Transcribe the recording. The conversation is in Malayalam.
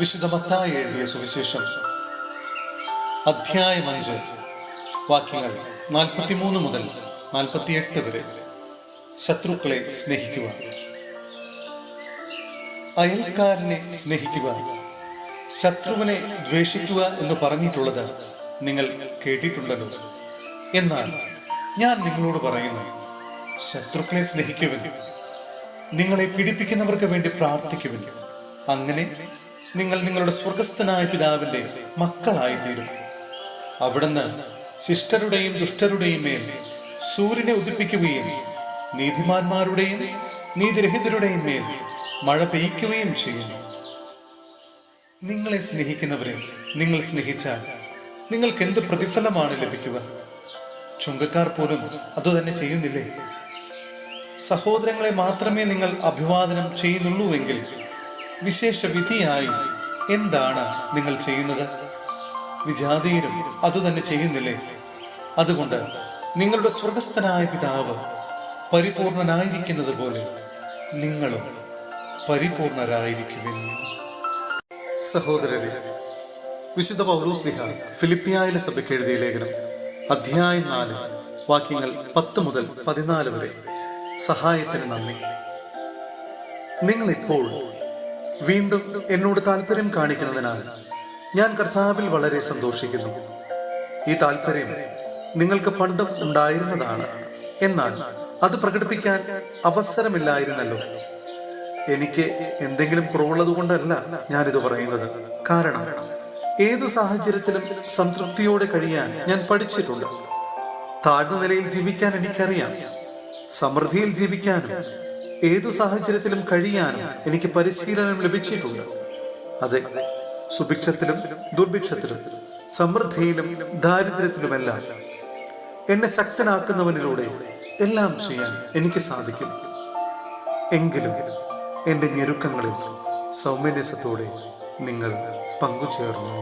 വിശുദ്ധ മത്തായി എഴുതിയ സുവിശേഷം അധ്യായം 5 വാക്യങ്ങൾ 43 മുതൽ 48 വരെ. ശത്രുക്കളെ സ്നേഹിക്കുക. അയൽക്കാരനെ സ്നേഹിക്കുക, ശത്രുവിനെ ദ്വേഷിക്കുക എന്ന് പറഞ്ഞിട്ടുള്ളത് നിങ്ങൾ കേട്ടിട്ടുണ്ടല്ലോ. എന്നാൽ ഞാൻ നിങ്ങളോട് പറയുന്നു, ശത്രുക്കളെ സ്നേഹിക്കുവിൻ, നിങ്ങളെ പീഡിപ്പിക്കുന്നവർക്ക് വേണ്ടി പ്രാർത്ഥിക്കുവിൻ. അങ്ങനെ നിങ്ങൾ നിങ്ങളുടെ സ്വർഗസ്ഥനായ പിതാവിന്റെ മക്കളായിത്തീരും. അവിടുന്ന് ശിഷ്ടരുടെയും ദുഷ്ടരുടെയും മേൽ സൂര്യനെ ഉദിപ്പിക്കുകയും നീതിമാന്മാരുടെയും നീതിരഹിതരുടെയും മേൽ മഴ പെയ്യ്ക്കുകയും ചെയ്യുന്നു. നിങ്ങളെ സ്നേഹിക്കുന്നവരെ നിങ്ങൾ സ്നേഹിച്ചാൽ നിങ്ങൾക്ക് എന്ത് പ്രതിഫലമാണ് ലഭിക്കുക? ചുങ്കക്കാർ പോലും അതുതന്നെ ചെയ്യുന്നില്ലേ? സഹോദരങ്ങളെ മാത്രമേ നിങ്ങൾ അഭിവാദനം ചെയ്യുന്നുള്ളൂവെങ്കിൽ വിശേഷ വിധിയായി എന്താണ് നിങ്ങൾ ചെയ്യുന്നത്? വിജാതീയരും അതുതന്നെ ചെയ്യുന്നില്ലേ? അതുകൊണ്ട് നിങ്ങളുടെ സ്വർഗസ്ഥനായ പിതാവ് പരിപൂർണനായിരിക്കുന്നത് പോലെ നിങ്ങളും പരിപൂർണരായിരിക്കുവിൻ. സഹോദരരെ, വിശുദ്ധ പൗലോസ്ലീഹ ഫിലിപ്പിയായിലെ സഭയ്ക്ക് എഴുതിയ ലേഖനം അധ്യായം 4 വാക്യങ്ങൾ 10 മുതൽ 14 വരെ. സഹായത്തിന് നന്ദി. നിങ്ങളിപ്പോൾ വീണ്ടും എന്നോട് താല്പര്യം കാണിക്കുന്നതിനാൽ ഞാൻ കർത്താവിൽ വളരെ സന്തോഷിക്കുന്നു. ഈ താല്പര്യം നിങ്ങൾക്ക് പണ്ടും ഉണ്ടായിരുന്നതാണ്, എന്നാൽ അത് പ്രകടിപ്പിക്കാൻ അവസരമില്ലായിരുന്നല്ലോ. എനിക്ക് എന്തെങ്കിലും കുറവുള്ളത് കൊണ്ടല്ല ഞാനിത് പറയുന്നത്. കാരണം ഏതു സാഹചര്യത്തിലും സംതൃപ്തിയോടെ കഴിയാൻ ഞാൻ പഠിച്ചിട്ടുണ്ട്. താഴ്ന്ന നിലയിൽ ജീവിക്കാൻ എനിക്കറിയാം. സമൃദ്ധിയിൽ ജീവിക്കാനും ഏതു സാഹചര്യത്തിലും കഴിയാനും എനിക്ക് പരിശീലനം ലഭിച്ചിട്ടുണ്ട്. അതെ, സുഭിക്ഷത്തിലും ദുർഭിക്ഷത്തിലും സമൃദ്ധിയിലും ദാരിദ്ര്യത്തിലുമെല്ലാം എന്നെ ശക്തനാക്കുന്നവനിലൂടെ എല്ലാം ചെയ്യാൻ എനിക്ക് സാധിക്കും. എങ്കിലും എൻ്റെ ഞെരുക്കങ്ങളിൽ സൗമ്യനസത്തോടെ നിങ്ങൾ പങ്കുചേർന്നു.